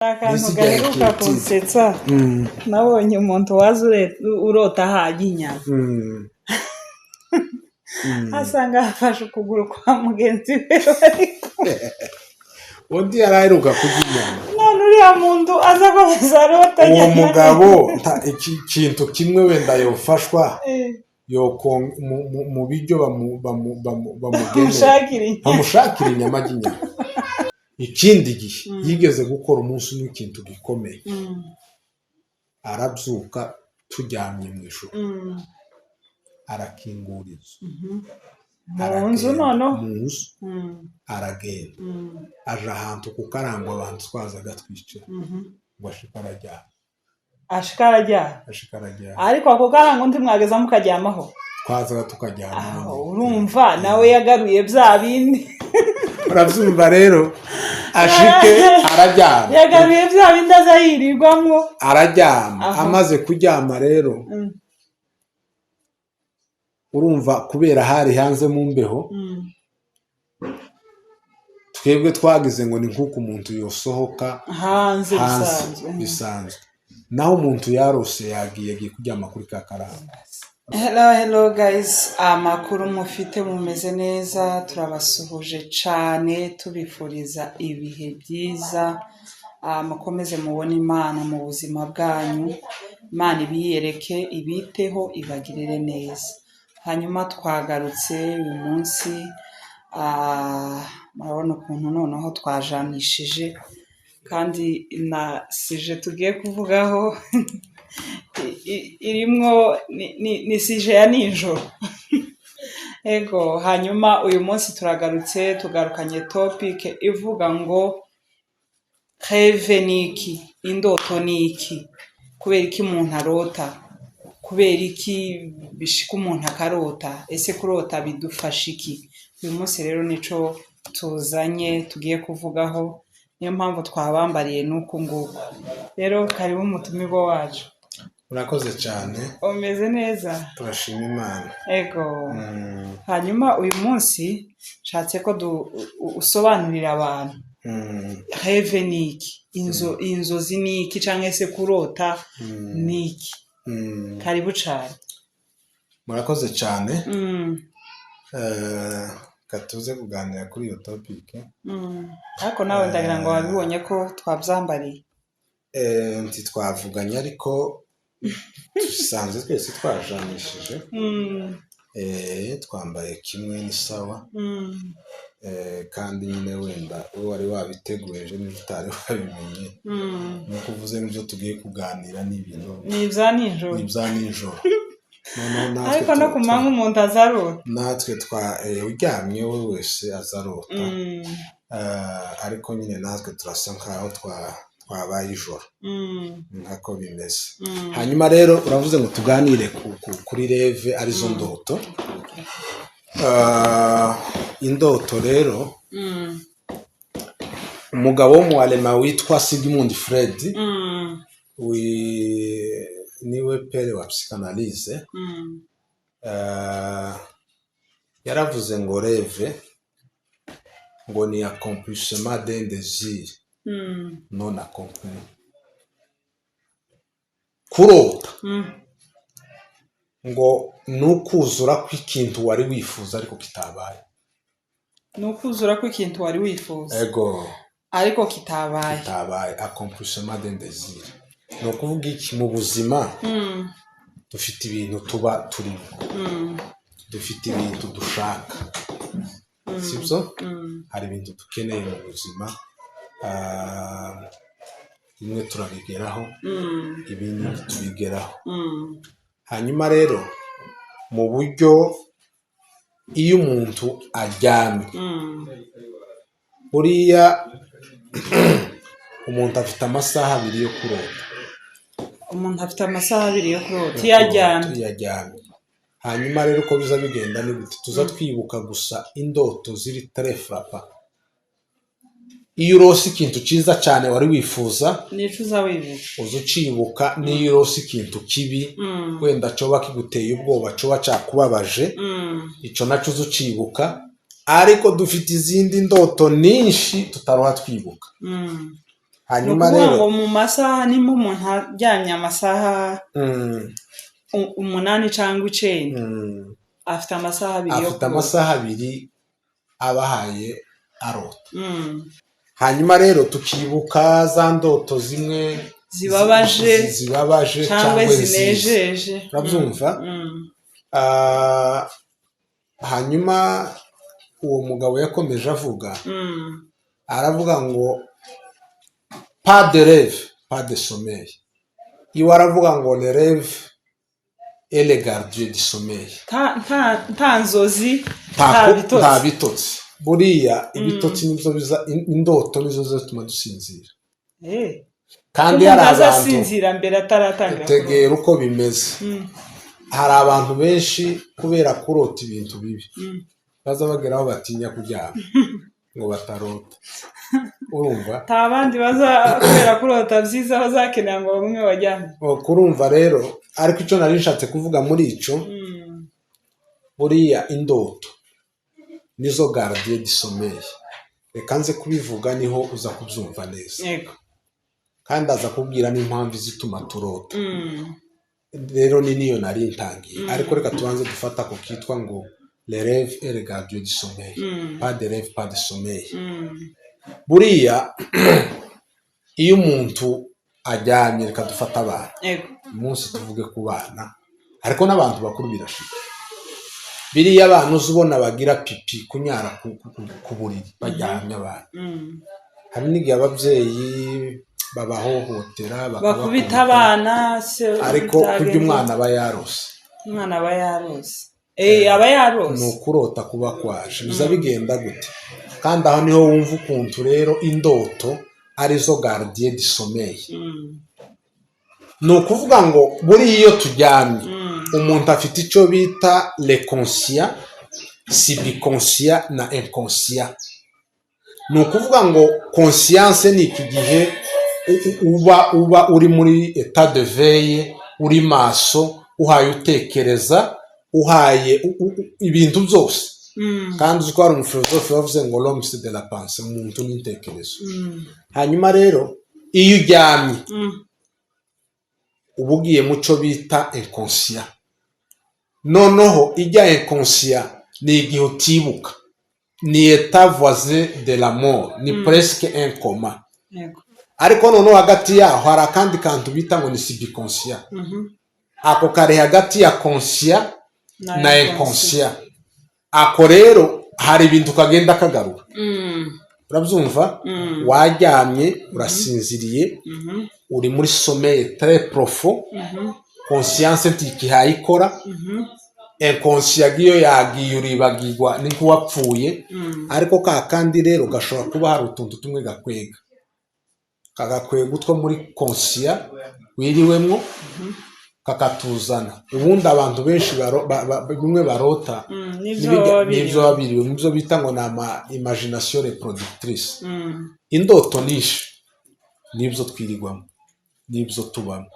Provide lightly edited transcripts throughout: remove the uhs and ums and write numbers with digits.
akantu gaheruka kunsetsa nabonye umuntu waza urota haga inyama asanga afashe ukuguru kwa mugenzi we undi yaraheruka kurya inyama none uriya muntu aza ko arota uwo mugabo ikintu kimwe wenda yofashwa mu biryo bamushakira inyama y'inyama. Ikindi gihe yigeze gukora umunsi n'ikintu gikomeye arabyuka turyamye mu ijoro arakinguriza mu nzu noneho aragenda aje ahantu ku karangwa abantu twazaga twicara ngo ashikararyama ariko ako karangwa undi mwageza mukaryamaho twazaga tukaryama urumva nawe yagaruye bya bindi urabyumva rero ashike araryama yagaruye bya bindi azayirirwamo araryama amaze kuryama rero urumva kubera hari hanze mu mbeho twebwe twagize ngo ni nk'uko umuntu yosohoka hanze bisanzwe naho umuntu yarose yagiye kuryama kuri ka karamba. Hello guys, amakuru mufite mumeze neza, turabasuhuje cyane tubifuriza ibihe byiza, mukomeze mubone Imana mu buzima bwanyu, Imana ibiyereke ibiteho ibagirire neza. Hanyuma twagarutse uyu munsi, murabona ukuntu noneho twajanishije kandi na sije tugiye kuvugaho irimwo ni sije ya nijoro. Ego, hanyuma uyu munsi turagarutse tugarukanye topic ivuga ngo rêve niki, indoto niki, kubera iki umuntu arota, kubera iki bishika umuntu akarota, ese kurota bidufasha iki? Uyu munsi rero nico tuzanye tugiye kuvugaho, niyo mpamvu twabambariye nuko nguko. Rero karibu umutumirwa wacu. Urakoze cyane. Umeze neza? Turashima Imana. Ego. Hanyuma uyu munsi nshatse ko usobanurira abantu rêve niki, inzozi niki cyangwa se kurota niki. Karibu cyane. Murakoze cyane. Katuze kuganira kuri iyo topic. Ariko nawe ndagira ngo wabibonye ko twabyambariye. Twavuganye ariko dusanzwe twese twajanishije twambaye kimwe ni sawa kandi nyine wenda wari wabiteguye ejo niba utari wabimenye nuko uvuze n'ibyo tugiye kuganira n'ibintu ni ibya nijoro ariko no ku manywa umuntu azarota, natwe uryamye we wese azarota ariko nyine natwe turasa nkaho twabaye ijoro nkako bimeze. Hanyuma rero uravuze ngo tuganire kuri rêve arizo ndoto. Indoto rero umugabo w'umualema witwa Sigmund Freud niwe pere wa psychanalyse yaravuze ngo rêve ngo ni accomplissement d'un désir non accompli. Kurota ngo nukuzura kw'ikintu wari wifuza ariko kitabaye. Nukuzura kw'ikintu wari wifuza ego ariko kitabaye. Accomplissement d'un désir. No kuvuga iki mu buzima dufite ibintu tuba turimo, dufite ibintu dushaka, sibyo? Hari ibintu dukeneye mu buzima, bimwe turabigeraho ibindi tubigeraho. Hanyuma rero mu buryo iyo umuntu aryamye buriya umuntu afite amasaha 2 yo kurota. Umuntu afite amasaha 2 yo kurota yaryamye. Hanyuma rero uko biza bigenda ni gute tuza twibuka gusa indoto ziri très frappant. Iyo urose ikintu cyiza cyane wari wifuza nico uzawibuka, uzucibuka. Niyo urose ikintu kibi wenda coba kiguteye ubwoba, coba cakubabaje, ico naco uzucibuka. Ariko dufite izindi ndoto nyinshi tutaroha twibuka. hanyuma rero ngo mu masaha nimba umuntu aryamye amasaha 8 cyangwa 9 afite amasaha 2 afite amasaha 2 abahaye arota. Hanyuma rero tukibuka za ndoto zimwe zibabaje cyangwa zinejeje, urabyumva. Hanyuma uwo mugabo yakomeje avuga, aravuga ngo pas de rêve pas de sommeil. Iwe aravuga ngo le rêve et le gardien du sommeil. nta nzozi nta bitotsi. Buriya ibitotsi nibyo biza, indoto nizo zituma dusinzira. Kandi hari abantu azasinzira mbere ataratangira tegera uko bimeze. Hari abantu benshi kubera kurota ibintu bibi baza bageraho batinya kuryama ngo batarota. Urumva nta bandi baza kubera kurota byiza bazakenera ngo bamwe bajyane. Kurumva rero, ariko icyo nari nshatse kuvuga muri ico, buriya indoto nizo gardien du sommeil. Reka nze kubivuga niho uza kubyumva neza. Yego. Kandi aza kubwira n'impamvu zituma turota. Rero niyo nari ntangiye, ariko reka tubanze dufata ko kitwa ngo le rêve et le gardien du sommeil. Pas de rêve pas de sommeil. Buriya iyo umuntu ajyanye, reka dufata abana. Umunsi tuvuge ku bana, ariko n'abantu bakuru birashika. Biriya abantu uzubona bagira pipi kunyara ku buriri bajyanye abana. Hari n'igihe ababyeyi babahohotera bakubita abana, ariko kurya umwana aba yarose. Umwana aba yarose. Aba yarose. Ni ukurota kuba kwaje. Biza bigenda gute? Kandi aho niho wumva ukuntu rero indoto arizo gardien du sommeil. Ni ukuvuga ngo buri iyo turyamye umuntu afite icyo bita le conscient, subconscient na inconscient. Ni ukuvuga ngo conscience ni iki gihe uba uri muri état de veille, uri maso, uhaye utekereza, uhaye ibintu byose. Kandi uzi ko hari umufilozofe wavuze ngo l'homme c'est de la pensée, umuntu n'intekerezo. Hanyuma rero iyo uryamye uba ugiye mu cyo bita inconscient. Noneho ijya inconscient ni igihe utibuka, ni état voisin de la mort, ni presque un coma. Ariko noneho hagati yaho hari akandi kantu bita ngo ni subconscient. Ako kare hagati ya conscient na inconscient. Ako rero hari ibintu kagenda kagaruka. Urabyumva? Waryamye urasinziriye, uri muri sommeil très profond, conscience ntikihaye ikora, inconscient iyo yagiye uribagirwa ni nk'uwapfuye. Ariko ka kandi rero gashobora kuba hari utuntu tumwe gakwega, kagakwega utwo muri conscient wiriwemwo kakatuzana. Ubundi abantu benshi bimwe barota nibyo babiriwe, nibyo bita ngo na imagination reproductrice. Indoto nishe nibyo twirirwamo, nibyo tubamo.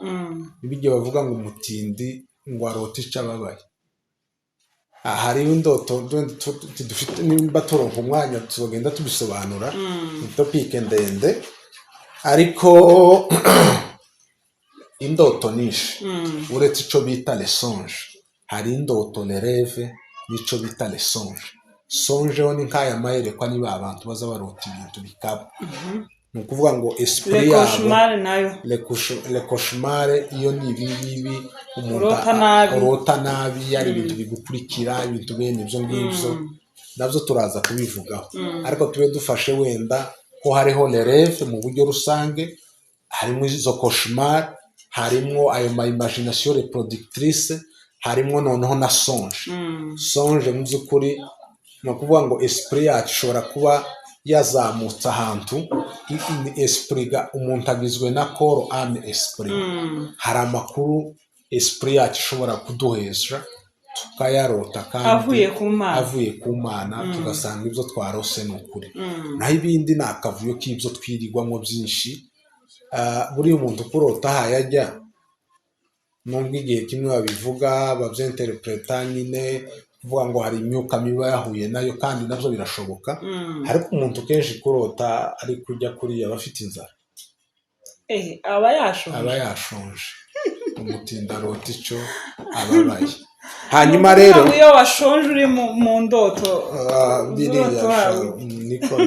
Ibyo bavuga ngo umutindi ngo arota icyo ababaye. Hari indoto dufite, nimba turonka umwanya tugenda tubisobanura, topic ndende. Ariko indoto nishe uretse icyo bita le songe, hari indoto le rêve n'icyo bita le songe. Songe ho ni nk'aya mayerekwa niba abantu baza barota ibintu bikaba. Ni ukuvuga ngo esprit yabo le cauchemar, iyo ni ibingibi umuntu urota nabi, ari ibintu bigukurikira, ibintu bene ibyo ngibyo nabyo turaza kubivugaho. Ariko tube dufashe wenda ko hariho le rêve mu buryo rusange, harimo izo cauchemar, harimo ayo ma imagination reproductrice, harimo noneho na songe. Songe mu by'ukuri ni ukuvuga ngo esprit yacu ishobora kuba yazamutse ahantu. Esprit ga umuntu agizwe na corps, âme, esprit. Hari amakuru esprit yacu ishobora kuduhesha tukayarota kandi avuye ku Mana, tugasanga ibyo twarose ni ukuri. Naho ibindi ni akavuyo k'ibyo twirirwamo byinshi. Buriya umuntu kurota hayajya, nubwo igihe kimwe babivuga babyinterpreta nyine kuvuga ngo hari imyuka miba yahuye nayo, kandi nabyo birashoboka. Ariko umuntu kenshi kurota ari kujya kuriya bafite inzara, aba yashonje. aba yashonje umutinda arota icyo ababaye. Hanyuma rero iyo washonje uri mu ndoto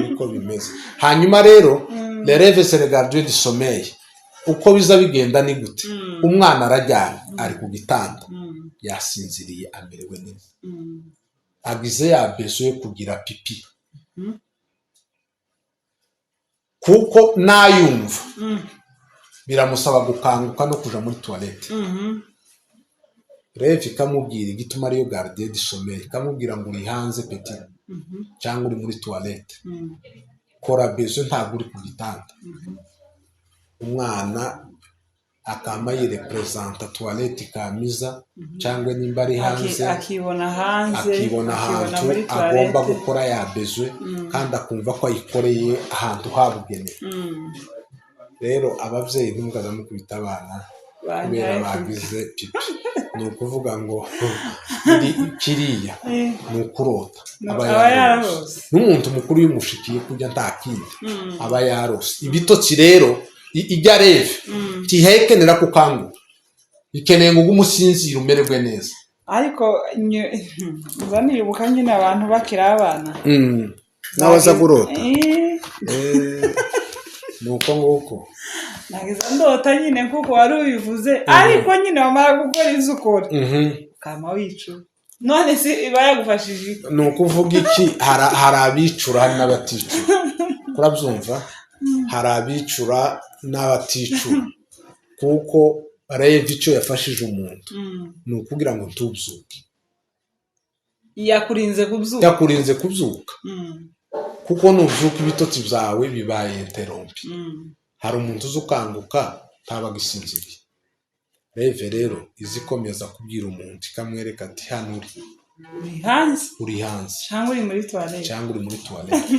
niko bimeze. Hanyuma rero les rêves c'est le gardien du sommeil. Uko biza bigenda ni gute? Umwana arajyana ari ku gitanda yasinziriye amerewe neza, agize yabezo yo kugira pipi kuko nayumva biramusaba gukanguka no kuja muri toilette. Rêve ikamubwira igituma ariyo gardien du sommeil, ikamubwira ngo uri hanze petit cyangwa uri muri toilette, kora bezo ntabwo uri ku gitanda. Umwana akama yirepresenta toilette ikamiza cyangwa nimba ari hanze akibona hanze agomba gukora ya bezo kandi akumva ko ayikoreye ahantu habugenewe. Rero ababyeyi ntimukaza mukubita abana kubera bagize pipi. Ni ukuvuga ngo kiriya ni ukurota aba yarose. N'umuntu mukuru y'umushikiye kujya nta kindi aba yarose. Ibitotsi rero ijya reve tihekenera kukanguka, ikeneye ngo umusinzira umererwe neza. Ariko nzanibuka nyine abantu bakira abana n'abaza kurota nuko nguko nagize ndota nyine kuko wari ubivuze, ariko nyine wamara gukora izo ukora kama wicura. None si iba yagufashije ni ukuvuga iki? hari abicura hari n'abaticura, urabyumva? Hari abicura n'abaticura, kuko reve icyo yafashije umuntu ni ukugira ngo ntubyuke. yakurinze kubyuka kuko nubyuka ibitotsi byawe bibaye interompi. Hari umuntu uzi ukanguka ntabaga isinziriye. Reve rero izikomeza kubwira umuntu ikamwereka ati hano uri hanze cyangwa uri muri toilette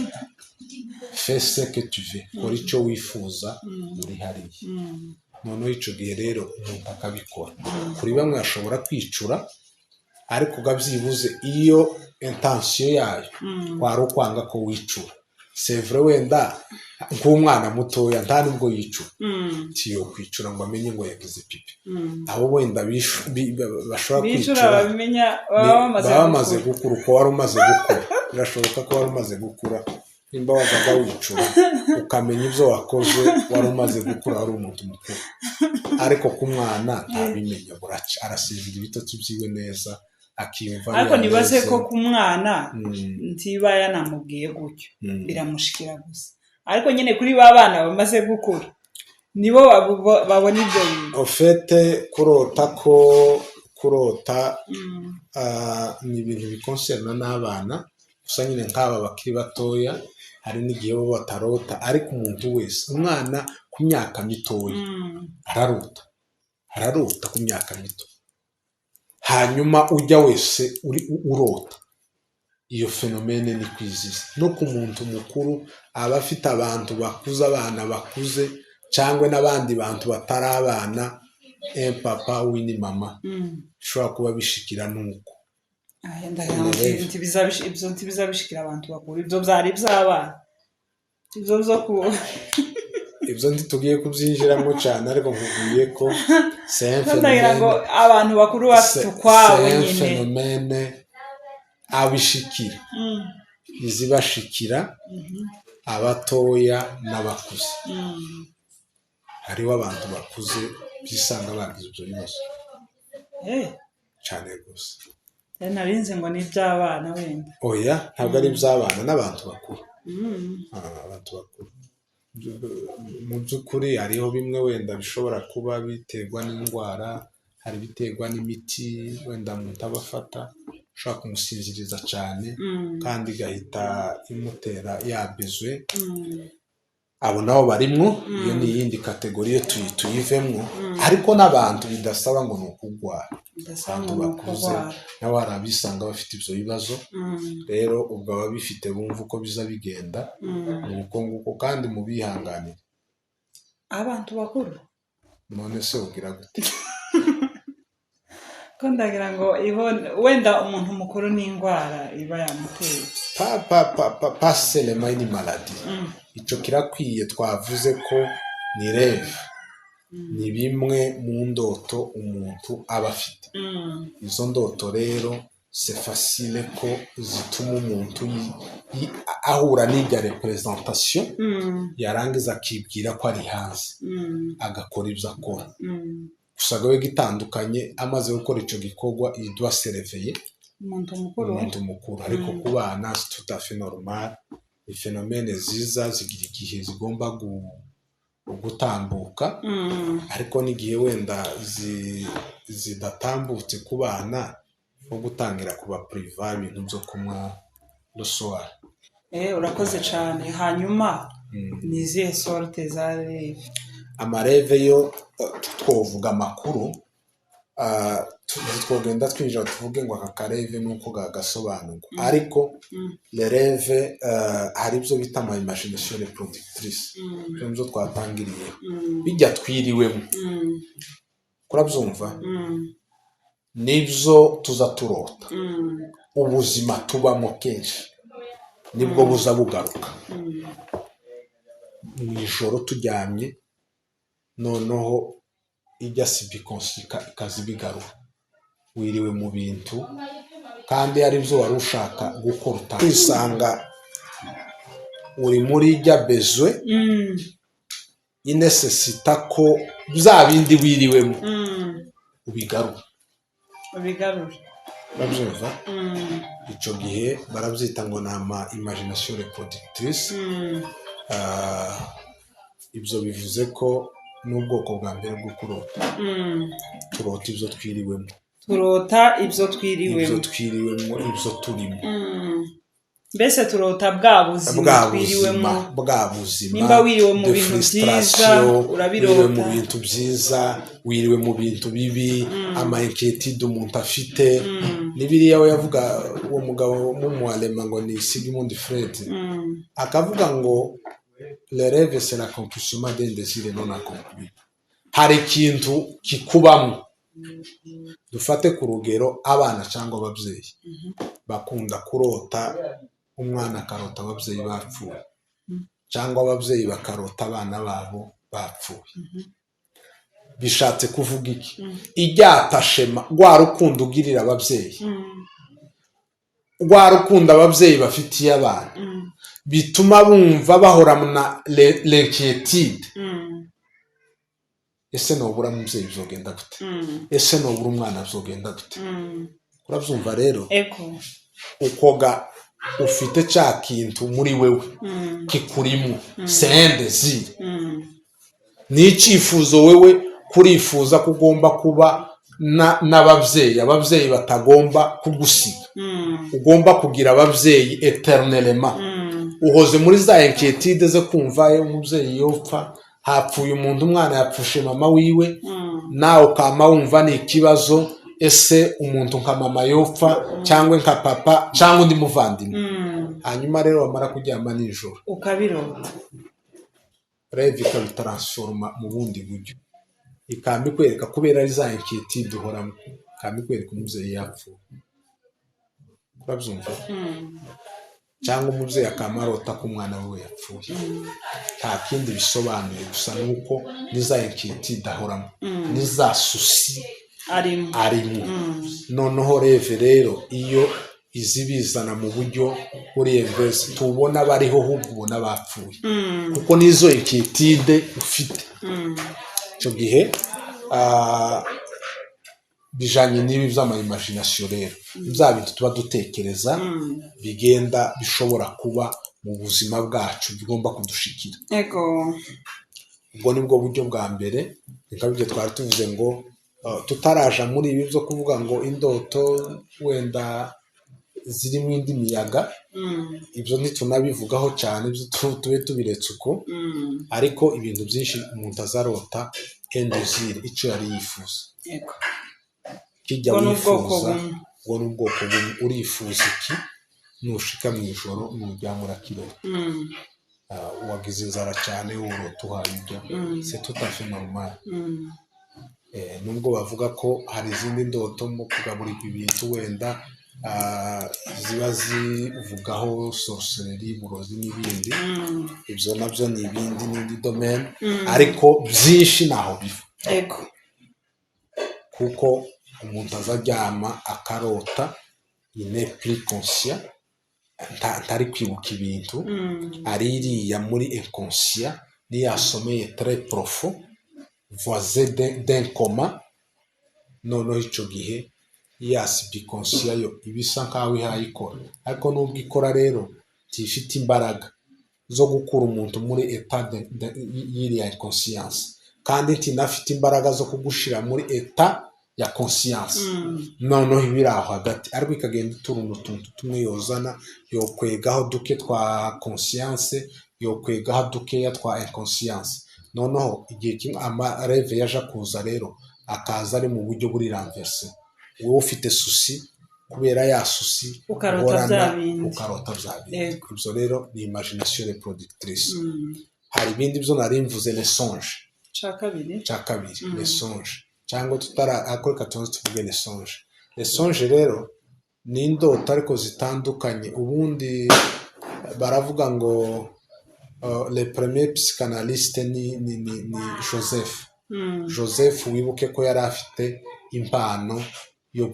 fais ce que tu veux, kora icyo wifuza uri hariya. Noneho icyo gihe rero umuntu akabikora. Kuri bamwe ashobora kwicura, ariko gabyibuze iyo intention yayo kwari ukwanga ko wicura. C'est vrai, wenda nk'umwana mutoya nta nubwo yicura tiyo kwicura ngo amenye ngo yagize pipi. Abo wenda bashobora kwicura baba bamaze gukura. Uko wari umaze gukura birashoboka ko wari umaze gukura. Nimba wazaga wicura ukamenya ibyo wakoze wari umaze gukura, wari umuntu mukuru. Ariko ku mwana ntabimenya, buraca arasinzira ibitotsi byiwe neza akiyumva. Ariko nibaze ko ku mwana ntiba yanamubwiye gutyo biramushikira gusa. Ariko nyine kuri ba bana bamaze gukura nibo babona ibyo bintu. Ofete kurota ni ibintu bikonserna n'abana gusa. Nyine nk'aba bakiri batoya hari n'igihe bo batarota, ariko umuntu wese, umwana ku myaka mitoya ararota ku myaka mito. Hanyuma ujya wese urota, iyo fenomene ni kwiziza. No ku muntu mukuru aba afite abantu bakuze, abana bakuze cyangwa n'abandi bantu batari abana, papa wini mama bishobora kuba bishikira nuko. Ibyo ntibizabishikira abantu bakuru, ibyo byari iby'abana. Ibyo ntitugiye kubyinjiramo cyane, ariko nkubwiye ko ngo abantu bakuru bafite ukwabo nyine fenomene abishikira. Izibashikira abatoya n'abakuze. Hariho abantu bakuze bisanga bagize ibyo bibazo cyane gusa. Narinze ngo ni iby'abana wenda. Oya, ntabwo ari iby'abana, n'abantu bakuru. Abantu bakuru mu by'ukuri hariho bimwe wenda bishobora kuba biterwa n'indwara, hari biterwa n'imiti wenda umuntu aba afata ushobora kumusinziriza cyane kandi igahita imutera yabizwe. Abo nabo barimwo, iyo ni iyindi kategori yo tuyivemwo. Ariko n'abantu bidasaba ngo ni ukugwara, abantu bakuze nabo hari abisanga bafite ibyo bibazo. Rero ubwo ababifite bumva uko biza bigenda ni uko nguko, kandi mubihanganire abantu bakuru. None se ugira gute? Ko ndagira ngo wenda umuntu mukuru n'indwara iba yamuteye. Pas seulement une maladie. Icyo kirakwiye, twavuze ko ni rêve. ni bimwe mu ndoto umuntu aba afite. Izo ndoto rero c'est facile ko zituma umuntu ahura n'irya representation yarangiza akibwira ko ari hanze agakora ibyo akora. Gusa gawe gitandukanye amaze gukora icyo gikorwa il doit se réveiller umuntu mukuru. Ariko ku bana c'est tout à fait normal. Phénomène ziza zigira igihe zigomba gutambuka, ariko n'igihe wenda zidatambutse ku bana nko gutangira kuba priva ibintu byo kunywa ruswara. Urakoze cyane. Hanyuma ni izihe sorte za reve? Amareve yo twovuga amakuru, twogenda twinjira tuvuge ngo aka kareve nuko gagasobanurwa, ariko le reve hari ibyo bita ama imagination reproductrice, ibyo twatangiriye bijya twiriwemo, kurabyumva nibyo tuza turota. Ubuzima tubamo kenshi nibwo buza bugaruka mu ijoro turyamye, noneho ijya sibikonsika ikazibigaruka wiriwe mu bintu kandi ari byo wari ushaka gukora, kwisanga uri muri ijya bezwe inesesita ko bya bindi wiriwemo ubigarura. Babyumva? Icyo gihe barabyita ngo ni ama imagination reproductrice. Ibyo bivuze ko n'ubwoko bwa mbere bwo kurota. Turota ibyo twiriwemo, ibyo twiriwemo, ibyo turimo. Mbese turota bwa buzima twiriwemo, bwa buzima. Nimba wiriwe mu bintu byiza urabirota, wiriwe mu bintu byiza, wiriwe mu bintu bibi, ama inquiétude umuntu afite. Nibiriya we yavuga uwo mugabo w'umualema ngo ni Sigmund Freud, akavuga ngo le rêve c'est l'accomplissement d'un désir non accompli. Hari ikintu kikubamo. Dufate ku rugero abana cyangwa ababyeyi bakunda kurota, umwana akarota ababyeyi bapfuye, cyangwa ababyeyi bakarota abana babo bapfuye. Bishatse kuvuga iki? Ijyatashema rwa rukundo ugirira ababyeyi, rwa rukundo ababyeyi bafitiye abana, bituma bumva bahorana l'inquiétude. Ese nobura umubyeyi bizogenda gute? Ese nobura umwana bizogenda gute? Urabyumva rero? Ukoga ufite cya kintu muri wewe kikurimo, c'est un désir. Ni icyifuzo wewe kurifuza ko ugomba kuba n'ababyeyi, ababyeyi batagomba kugusiga. Ugomba kugira ababyeyi eternellement. Uhoze muri za inquiétude zo kumva umubyeyi yopfa, hapfuye umuntu, umwana yapfushe mama wiwe, nawe ukama wumva ni ikibazo. Ese umuntu nka mama yopfa cyangwa nka papa cyangwa undi muvandimwe. Hanyuma rero wamara kuryama nijoro ukabirota, reve ikabitaransforma mu bundi buryo, ikambikwereka kubera ari za inquiétude uhoramo, ikambikwereka umubyeyi yapfuye. Urabyumva? Cyangwa umubyeyi akamarota ko umwana we yapfuye. Nta kindi bisobanuye, gusa nuko niza inquiétude ahoramo, niza souci arimo. Noneho reve rero iyo izibizana mu buryo buri inverse, tubona bariho ahubwo ubona bapfuye, kuko nizo inquiétude ufite. Icyo gihe bijanye n'ibi by'ama imagination rero, bya bintu tuba dutekereza bigenda bishobora kuba mu buzima bwacu, bigomba kudushikira. Ubwo nibwo buryo bwa mbere. Nikabije twari tuvuze ngo tutaraja muri ibi byo kuvuga ngo indoto wenda zirimo indi miyaga, ibyo ntitunabivugaho cyane, tube tubiretse uko. Ariko ibintu byinshi umuntu azarota un désir, icyo yari yifuza. Kijya wifuza, ubwo n'ubwoko urifuza iki, nushika mu ijoro nuryama urakirota. Wagize inzara cyane urota uhaye ibyo, c'est tout à fait normal. Nubwo bavuga ko hari izindi ndoto mu kugaburirwa ibintu wenda ziba zivugaho sorcery, uburozi n'ibindi. Ibyo nabyo ni ibindi domaine, ariko byinshi ntaho biva. Ego. Kuko umuntu azaryama akarota ine plus conscient, ntari kwibuka ibintu, aririya muri inconscient, niyasomeye très profond, voisé d'un coma, noneho icyo gihe ya subconscient yo ibisa nkaho ihayikora, ariko nubwo ikora rero tifite imbaraga zo gukura umuntu muri etat y'iriya inconscience, kandi ntinafite imbaraga zo kugushira muri etat ya conscience. Noneho ibiri aho hagati, ariko ikagenda iturunda utuntu tumwe yozana, yokwegaho duke twa conscience, yokwegaho dukeya twa inconscience. Noneho igihe kimwe amareve yaje kuza rero, akaza ari mu buryo buri renverse. Wowe ufite susi, kubera ya susi ukarota bya bindi. Ibyo rero ni imagination reproductrice. Hari ibindi byo nari mvuze, les songes. Cya kabiri les songes, cyangwa tutarakoreka tuzi tuvuge les songes. Les songes rero ni indoto ariko zitandukanye. Ubundi baravuga ngo le premier psychanalyste ni Joseph. Joseph, wibuke ko yari afite impano yo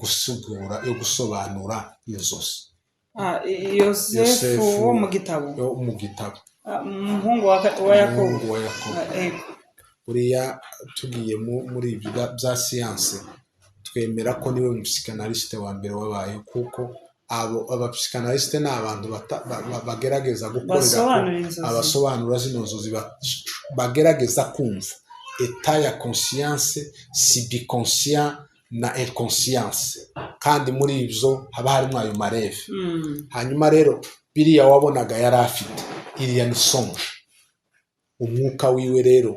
gusobanura inzozi. Yosefu wo mu gitabo. Umuhungu wa Yakobo. Buriya tugiye muri ibyo bya siyanse, twemera ko niwe psychanalyste wa mbere wabaye, kuko abapsychanalyste ni abantu bagerageza gukorera abasobanura zino nzozi, bagerageza kumva etat ya conscience, subconscient na inconscience, kandi muri ibyo haba harimo ayo mareve. Hanyuma rero biriya wabonaga yari afite, iriya ni songe. Umwuka wiwe rero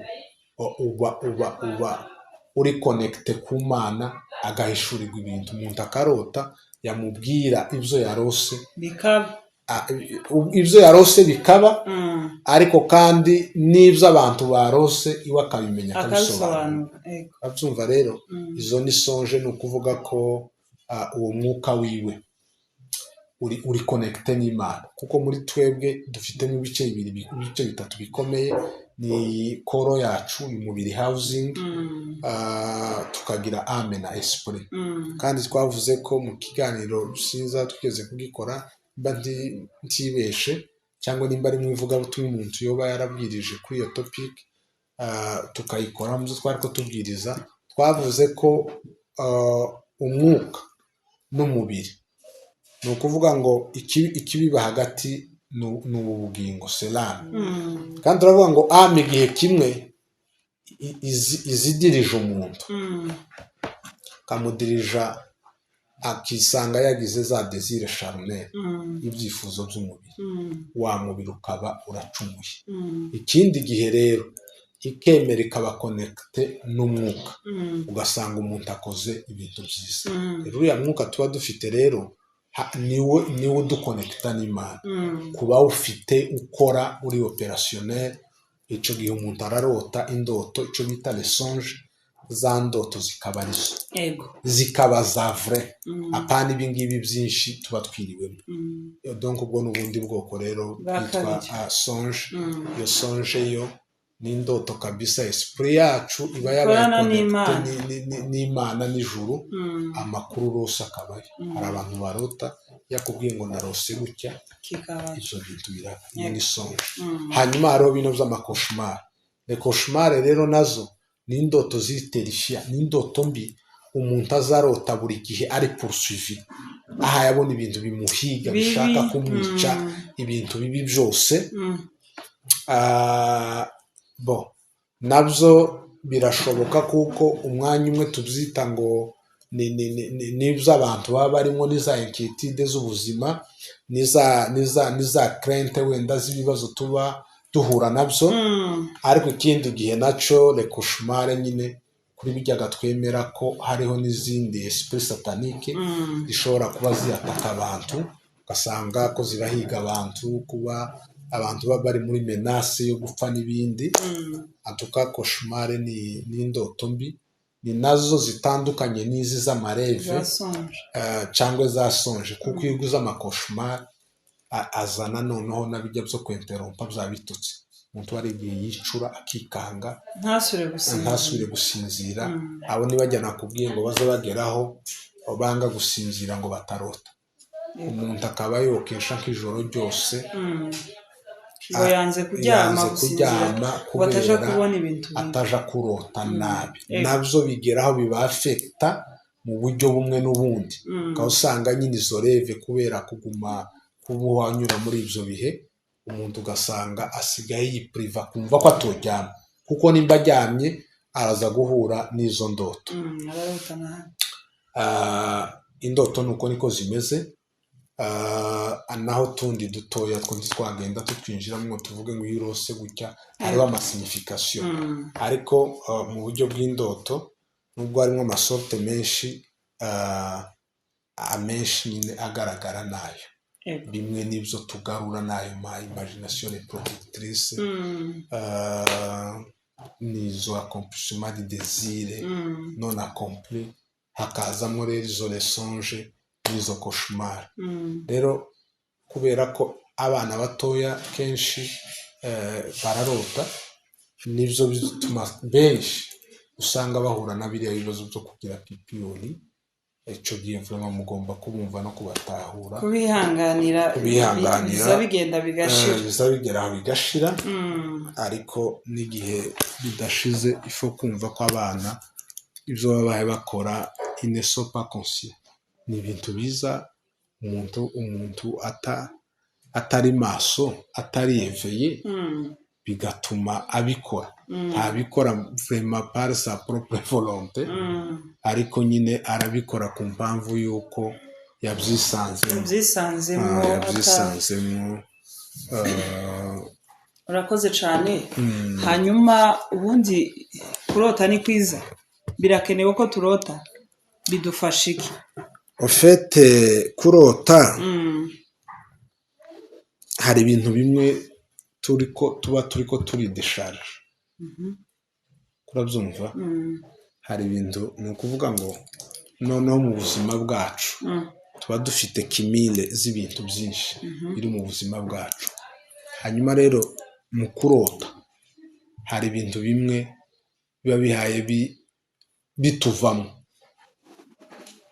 uba uri connecte ku Mana, agahishurirwa ibintu. Umuntu akarota yamubwira ibyo yarose bikaba, ibyo yarose bikaba, ariko kandi n'ibyo abantu barose iwe akabimenya, akabisobanura. Abyumva rero, izo ni songe. Ni ukuvuga ko uwo mwuka wiwe uri connecte n'Imana, kuko muri twebwe dufitemo ibice bitatu bikomeye. Ni koro yacu, umubiri housing, tukagira ame na esprit. Kandi twavuze ko mu kiganiro siza tugeze kugikora, mba ntibeshe, cyangwa nimba ari mu ivugabutumwa umuntu yoba yarabwirije kuri iyo topic, tukayikora mu byo twari ko tubwiriza. Twavuze ko umwuka n'umubiri, ni ukuvuga ngo ikibiba hagati ni ubugingo, selame. Kandi turavuga ngo ame igihe kimwe izidirije umuntu, kamudirija akisanga yagize za desire charnel, ibyifuzo by'umubiri, wa mubiri ukaba uracumuye. Ikindi gihe rero ikemera ikaba connecte n'umwuka, ugasanga umuntu akoze ibintu byiza. Rero uriya mwuka tuba dufite rero niwe udukonekita n'Imana. Kuba ufite ukora uri opérationnel, icyo gihe umuntu ararota indoto, icyo bita les songes. Za ndoto zikaba arizo, zikaba za vrai, apana ibingibi byinshi tuba twiriwemo. Donc ubwo n'ubundi bwoko rero bwitwa songe. Iyo songe yo ni indoto kabisa. Esprit yacu iba yabaye n'Imana n'ijuru, amakuru rose akabaye. Hari abantu barota yakubwiye ngo narose gutya, ibyo bintu biraba, iyo ni songe. Hanyuma hariho bino by'amakoshmar. Les cauchemars rero nazo ni indoto ziterifia, ni indoto mbi umuntu azarota buri gihe ari poursuivi, aha yabona ibintu bimuhiga, bishaka kumwica, ibintu bibi byose. Nabyo birashoboka, kuko umwanya umwe tubyita ngo n'ibyo abantu baba barimo, n'iza inquiétude z'ubuzima, n'iza crainte wenda z'ibibazo tuba duhura nabyo. Ariko ikindi gihe nacyo le cauchemar nyine kuri bijyaga twemera ko hariho n'izindi esprit satanique zishobora kuba ziyataka abantu, ugasanga ko zirahiga abantu, kuba abantu baba bari muri menace yo gupfa n'ibindi. Atuka cauchemar ni indoto mbi, ni nazo zitandukanye n'izi z'amareve cyangwa zasonje, kuko iyo uguze amakoshomari azana noneho n'abijya byo kwenterompa bya bitutsi, umuntu wari igihe yicura akikanga ntasubire gusinzira. abo ntibajya nakubwiye ngo baze bageraho banga gusinzira ngo batarota. umuntu akaba yokesha nk'ijoro ryose yanze kuryama kubera ataja kurota nabi. nabyo bigeraho bibafekita mu buryo bumwe n'ubundi, ukaba usanga nyine izo reve kubera kuguma kuba wanyura muri ibyo bihe, umuntu ugasanga asigaye yipuriva kumva ko atoryama, kuko nimba aryamye araza guhura n'izo ndoto. indoto nuko niko zimeze. naho tundi dutoya twundi twagenda tutwinjiramo tuvuge ngo iyo urose gutya hariho amasignification, ariko mu buryo bw'indoto nubwo harimo amasorte menshi, amenshi nyine agaragara nayo, bimwe n'ibyo tugarura nayo ma imagination reproductrice, n'izo accomplissement de désir non accompli, hakazamo rero izo lesonge n'izo koshomari. rero kubera ko abana batoya kenshi bararota, nibyo bituma benshi usanga bahura na biriya bibazo byo kugira pipiyoni. icyo gihe vraiment mugomba kubumva no kubatahura, kubihanganira biza bigenda bigashira. ariko n'igihe bidashize ifo kumva ko abana ibyo babaye bakora ne sont pas conscients. ni ibintu biza umuntu atari maso, atari eveye, bigatuma abikora. ntabikora vraiment par sa propre volonté, ariko nyine arabikora ku mpamvu y'uko yabyisanzemo. urakoze cyane. hanyuma ubundi kurota ni kwiza, birakenewe ko turota, bidufasha iki? ofete kurota hari ibintu bimwe tuba turi desharge, kurabyumva. hari ibintu ni ukuvuga ngo noneho mu buzima bwacu tuba dufite kimile z'ibintu byinshi biri mu buzima bwacu. hanyuma rero mu kurota hari ibintu bimwe biba bihaye bituvamo,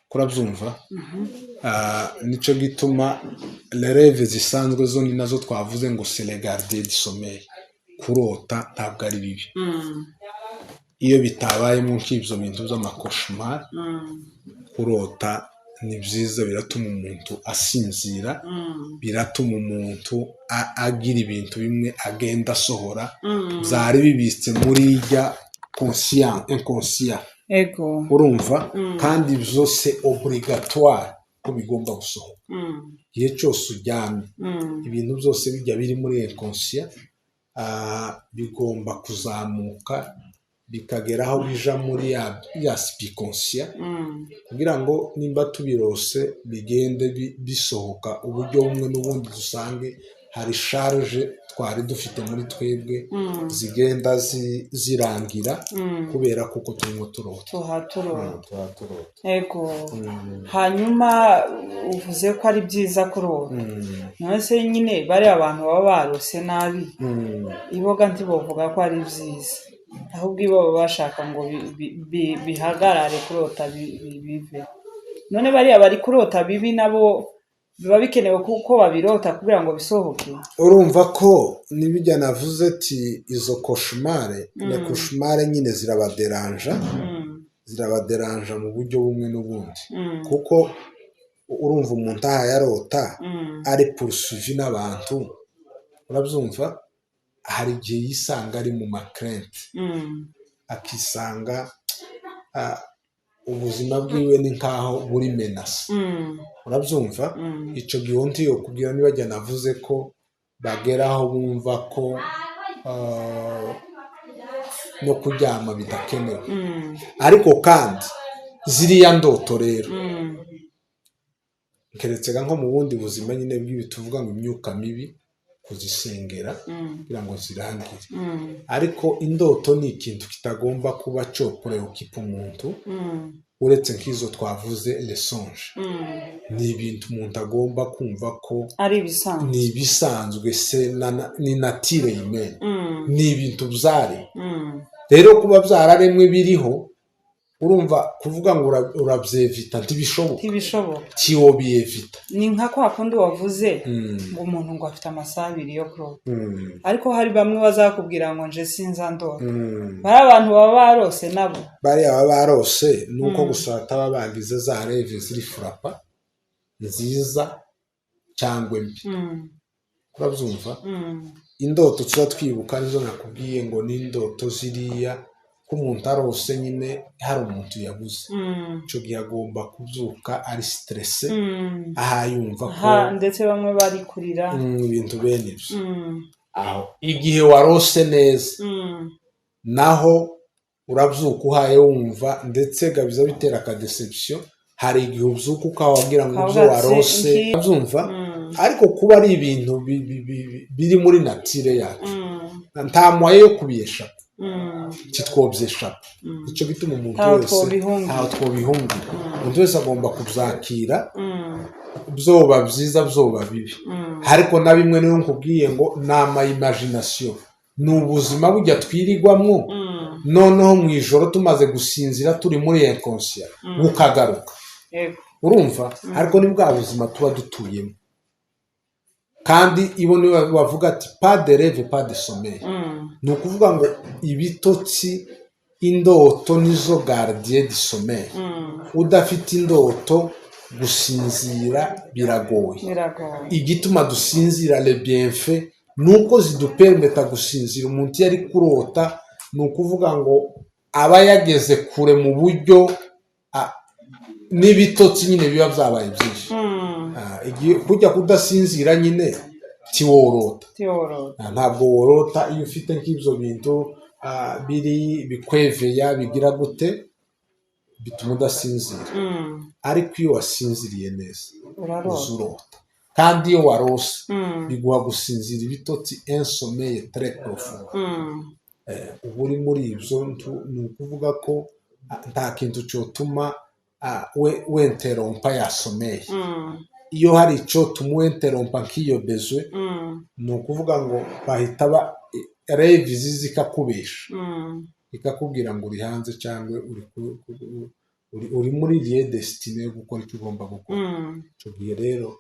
kurabyumva. nicyo gituma reve zisanzwe zo ni nazo twavuze ngo c'est le gardien du sommeil. kurota ntabwo ari bibi iyo bitabayemo nk'ibyo bintu by'amakoshomari. kurota ni byiza, biratuma umuntu asinzira, biratuma umuntu agira ibintu bimwe agenda asohora byari bibitse muri ijya inconscient. urumva, kandi byose obligatoire ko bigomba gusohoka. igihe cyose uryamye ibintu byose bijya biri muri inconscient bigomba kuzamuka bikagera aho bija muri ya subconscient, kugira ngo nimba tubirose bigende bisohoka uburyo bumwe n'ubundi, dusange hari charge twari dufite muri twebwe zigenda zirangira kubera kuko turimo turota. hanyuma uvuze ko ari byiza kurota, none se nyine bari abantu baba barose nabi iboga ntibovuga ko ari byiza, ahubwo ibo baba bashaka ngo bihagarare kurota bive. none bariya bari kurota bibi nabo biba bikenewe kuko babirota kugira ngo bisohoke. urumva ko nibijya navuze ati izo koshomari na koshomari nyine zirabaderanja mu buryo bumwe n'ubundi, kuko urumva umuntu aha yarota ari poursuivi n'abantu, urabyumva. hari igihe yisanga ari mu makrente, akisanga ubuzima bwiwe ni nkaho buri menasi, urabyumva. icyo gihe undi yo kubwira nibajya navuze ko bageraho bumva ko no kuryama bidakenewe. ariko kandi ziriya ndoto rero keretse nko mu bundi buzima nyine bw'ibi tuvuga ngo imyuka mibi, kuzisengera kugira ngo zirangire. Ariko indoto ni ikintu kitagomba kuba cyo preoccupa umuntu uretse nk'izo twavuze les songes. Ni ibintu umuntu agomba kumva ko ari ibisanzwe, ni ibisanzwe, ni nature humaine, ni ibintu byari. Rero kuba byararemwe biriho, urumva kuvuga ngo urabyevita ntibishoboka, tiwobiyevita. Ni nka kwa kundi wavuze ngo umuntu ngo afite amasaha 2 yo kurota, ariko hari bamwe bazakubwira ngo nje sinza ndota. Bari abantu baba barose nabo, bari aba barose nuko gusa ataba bagize za rêve ziri frapa nziza cyangwa mbi. Urabyumva? Indoto tuba twibuka nizo nakubwiye ngo ni indoto ziriya ko umuntu arose nyine hari umuntu yabuze, cyo gihe agomba kubyuka ari stressé, aha yumva ko ndetse bamwe bari kurira ibintu bene ibyo. Aho igihe warose neza naho urabyuka uhaye wumva, ndetse gabiza bitera ka deception. Hari igihe ubyuka ukawagira ngo ibyo warose abyumva, ariko kuba ari ibintu biri muri nature yacu, nta mwaye yo kubiyesha kitwobyesha. Icyo bituma umuntu wese ntaho twobihungira. Umuntu wese agomba kubyakira, byoba byiza byoba bibi. Ariko na bimwe niyo nkubwiye ngo ni imagination, ni ubuzima bujya twirigwamo, noneho mu ijoro tumaze gusinzira turi muri inconscient bukagaruka. Urumva? Ariko ni bwa buzima tuba dutuyemo. Kandi ibone bavuga ati pas de rêve pas de sommeil. Ni ukuvuga ngo ibitotsi, indoto nizo gardien du sommeil. Udafite indoto gusinzira biragoye. Igituma dusinzira le bienfait nuko zidupermeta gusinzira. Umuntu yari kurota ni ukuvuga ngo aba yageze kure mu buryo n'ibitotsi nyine biba byabaye byinshi. Kujya kudasinzira nyine tiworota. Ntabwo worota iyo ufite nk'ibyo bintu biri bikweveya bigira gute bituma udasinzira. Ariko iyo wasinziriye neza uzurota. Kandi iyo warose biguha gusinzira ibitotsi un sommeil très profond. Ubu uri muri ibyo ni ukuvuga ko nta kintu cyotuma wenterompa ya sommeil. Iyo hari icyo tumuwenterompa nk'iyo bezwe, ni ukuvuga ngo bahita rêve zikakubesha, ikakubwira ngo uri hanze cyangwa uri muri lieu destiné yo gukora icyo ugomba gukora. Icyo gihe rero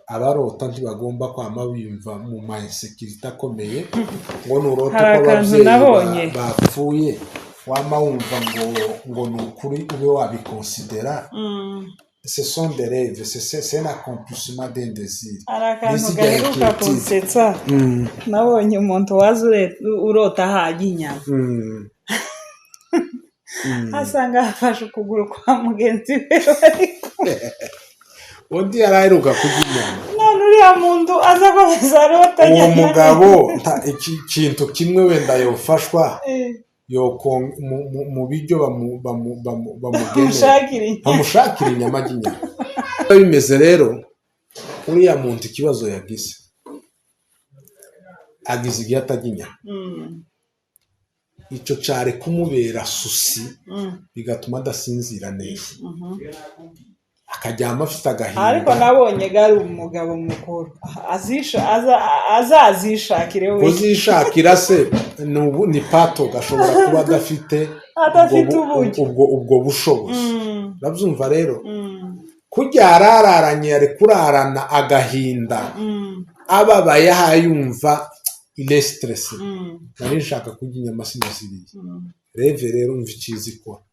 abarota ntibagomba kwama biyumva mu ma insécurité akomeye ngo nurota ko ababyeyi bapfuye wama wumva ngo ni ukuri ube wabikonsidera. Ce sont des rêves, c'est un accomplissement d'un désir. Arakantu gaheruka kunsetsa, nabonye umuntu waza urota haga inyama, asanga afashe ukuguru kwa mugenzi we. Undi yaraheruka kurya inyama, none uriya muntu aza komeza arota uwo mugabo ikintu kimwe wenda yofashwa yoko mu biryo bamushakira inyama ry'inyama. Bimeze rero uriya muntu ikibazo yagize igihe atajya inyama, icyo cyari kumubera susi bigatuma adasinzira neza, akajyama afite agahinda. Ariko nabonye gari umugabo mukuru azazishakire we. Uzishakira se ni pato gashobora kuba adafite ubwo bushobozi. Urabyumva rero kujya arararanye ari kurarana agahinda, ababaye ahayumva ile stress. Nari nshaka kurya inyama sinaziriye. Reve rero umva ikizi ikora,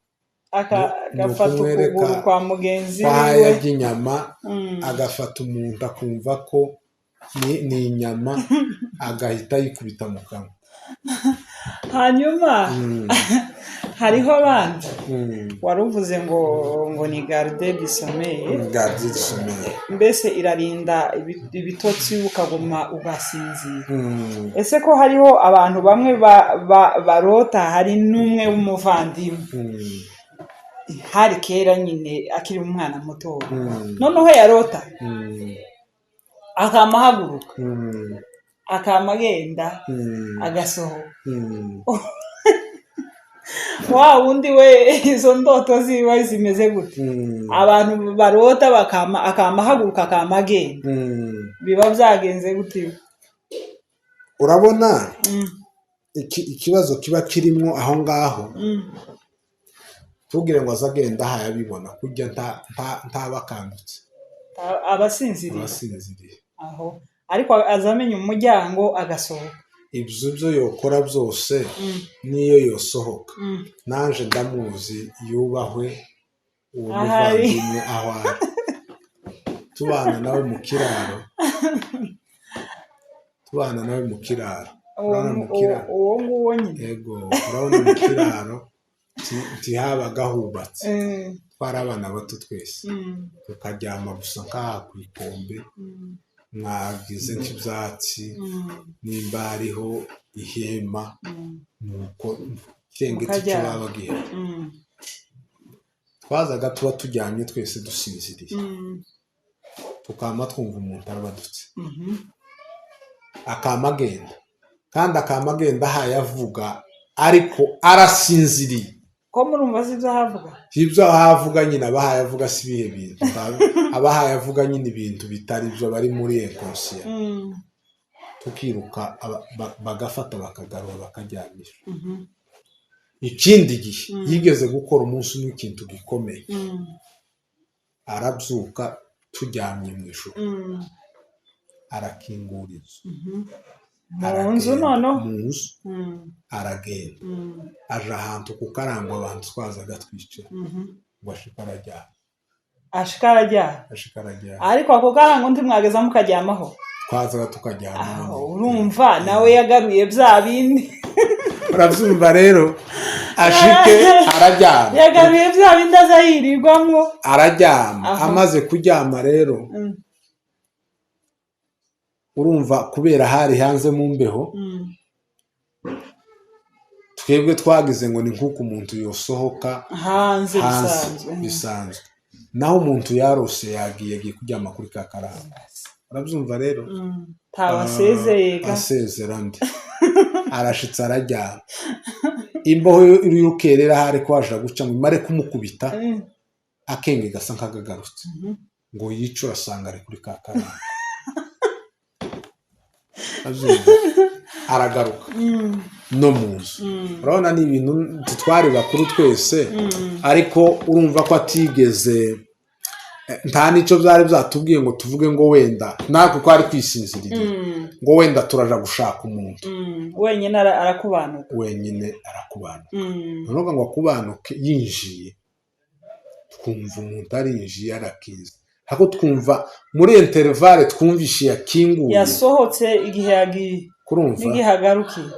agafata ukuguru kwa mugenzi we yarya inyama, agafata umuntu akumva ko ni inyama, agahita yikubita mu kanwa. Hanyuma hariho abandi waruvuze ngo ni garde du sommeil. Garde du sommeil mbese irarinda ibitotsi ukaguma ugasinzira. Ese ko hariho abantu bamwe barota, hari n'umwe w'umuvandimwe hari kera nyine akiri umwana muto, noneho yarota akama ahaguruka akama agenda agasohoka wa wundi we izo ndoto ziba zimeze gute abantu barota akama ahaguruka akama agenda biba byagenze gute urabona ikibazo kiba kirimo aho ngaho tubwire ngo azagenda hayabibona kujya ntabakangutse abasinziriye aho ariko azamenya umuryango agasohoka ibyo yokora byose niyo yosohoka naje ndamuzi yubahwe uwo muvandimwe aho ari tubana nawe mu kiraro uwo nguwo nyine yego urabona mu kiraro ntihabaga hubatse twari abana bato twese tukaryama gusa nk'aha ku ikombe mwagize nk'ibyatsi nimba hariho ihema nuko kirengetse icyo baba gihera twazaga tuba turyamye twese dusinziriye tukama twumva umuntu arabadutse akama agenda kandi akama agenda ahayavuga ariko arasinziriye ko murumva si ibyo ahavuga ibyo ahavuga nyine abahaye avuga si ibihe bintu abahaye avuga nyine ibintu bitari byo bari muri ekosiya tukiruka bagafata bakagarura bakajyanisha ikindi gihe yigeze gukora umunsi umwe ikintu gikomeye arabyuka turyamye mu ijoro arakingura inzu mu nzu noneho mu nzu aragenda aje ahantu ku karango abantu twazaga twicara ngo ashika arajyana ariko ako karango ntimwageza mukaryamaho twazaga tukaryama urumva nawe yagaruye bya bindi urabyumva rero ashike arajyama yagaruye bya bindi aza yirirwamo arajyama amaze kuryama rero urumva kubera hari hanze mu mbeho twebwe twagize ngo ni nk'uko umuntu yosohoka hanze bisanzwe naho umuntu yarose yagiye kuryama kuri ka karanga urabyumva rero asezera ndi arashitse arajyana imboho y'urukerera hari ko waje guca ngo imare kumukubita akenge gasa nk'agagarutse ngo yice asanga ari kuri ka karanga aragaruka no mu nzu urabona ni ibintu twari bakuru twese ariko urumva ko atigeze nta n'icyo byari byatubwiye ngo tuvuge ngo wenda natwe ko ari kwisinzirira ngo wenda turaja gushaka umuntu wenyine arakubanuka noneho ngo akubanuke yinjiye twumva umuntu arinjiye arakiza hako twumva muri intervale twumvishe yakinguye yasohotse igihe yagiye kurumva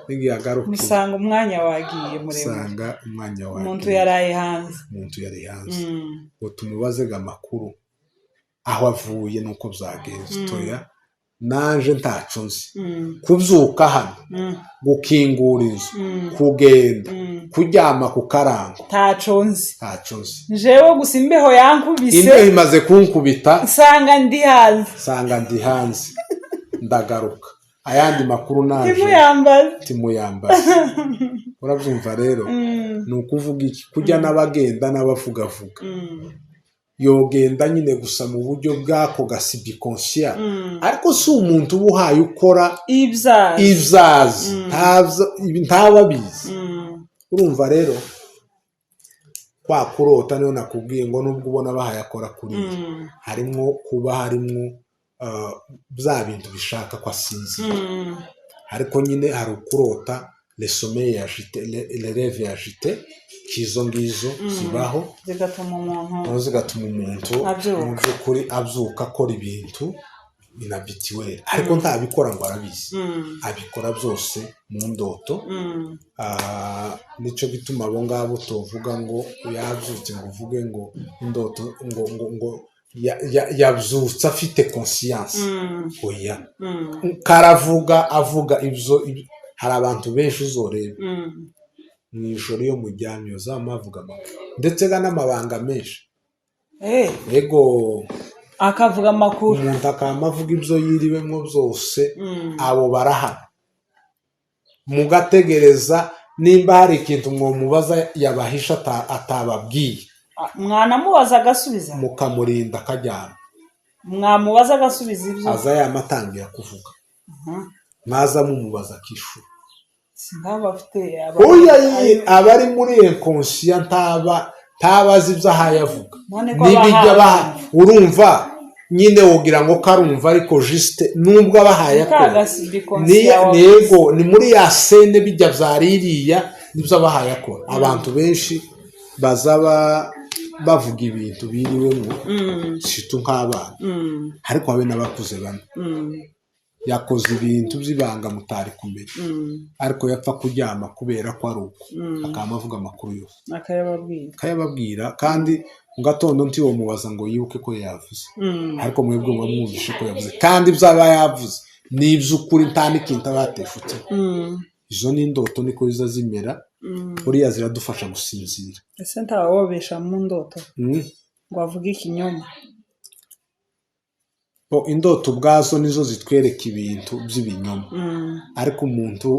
n'igihe agarukiye musanga umwanya wagiye muremure umuntu yaraye hanze ngo tumubaze amakuru aho avuye nuko byagenze toya nanje ntaco nzi kubyuka hano gukingura inzu kugenda kuryama ku karango ntaco nzi jewe gusa imbeho yankubise imbeho imaze kunkubita nsanga ndi hanze ndagaruka ayandi makuru naje timuyambaza urabyumva rero ni ukuvuga iki kujya n'abagenda n'abavugavuga yogenda nyine gusa mu buryo bwako gasibikonsya ariko si umuntu uba uhaye ukora ibyazi ntababizi urumva rero kwa kurota niyo nakubwiye ngo nubwo ubona bahaye akora kuri harimo kuba harimo bya bintu bishaka ko asinzira ariko nyine hari ukurota lesomeye yajite lereve yajite kizo ngizo zibaho zigatuma umuntu mu by'ukuri abyuka akora ibintu inabitiweri ariko ntabikora ngo arabizi abikora byose mu ndoto nicyo bituma abo ngabo tuvuga ngo yabyutse ngo uvuge ngo indoto ngo yabyutse afite conscience oya karavuga avuga ibyo hari abantu benshi uzoreba mu ijoro iyo mujyamye uzamavuga ndetse n'amabanga menshi yego akavuga amakuru umuntu akaba avuga ibyo yiriwemo byose abo barahana mugategereza nimba hari ikintu mwomubaza yabahisha atababwiye mwanamubaza agasubiza mukamurinda akajyana mwamubaza agasubiza ibyo aza yamatangira kuvuga mwaza mumubaza akishura aba ari muri inconscient ntabazi ibyo ahaye avuga n'ibijya baha urumva nyine wogira ngo karumva ariko juste nubwo abahaye akora nego ni muri ya sene bijya vyaririya nibyo abahaye akora abantu benshi bazaba bavuga ibintu biriwemo shitu nk'abana ariko habe n'abakuze bane yakoze ibintu by'ibanga mutari kumenya ariko yapfa kuryama kubera ko ari uko akaba avuga amakuru yose akayababwira kandi mu gatondo ntiwo mubaza ngo yibuke ko yavuze ariko mwebwe mwumvishe ko yavuze kandi byaba yavuze ni iby'ukuri nta n'ikintu aba yateshutse izo ni indoto niko ziza zimera buriya ziradufasha gusinzira ese ntawobesha mu ndoto ngo avuge ikinyoma indoto ubwazo nizo zitwereka ibintu by'ibinyoma ariko umuntu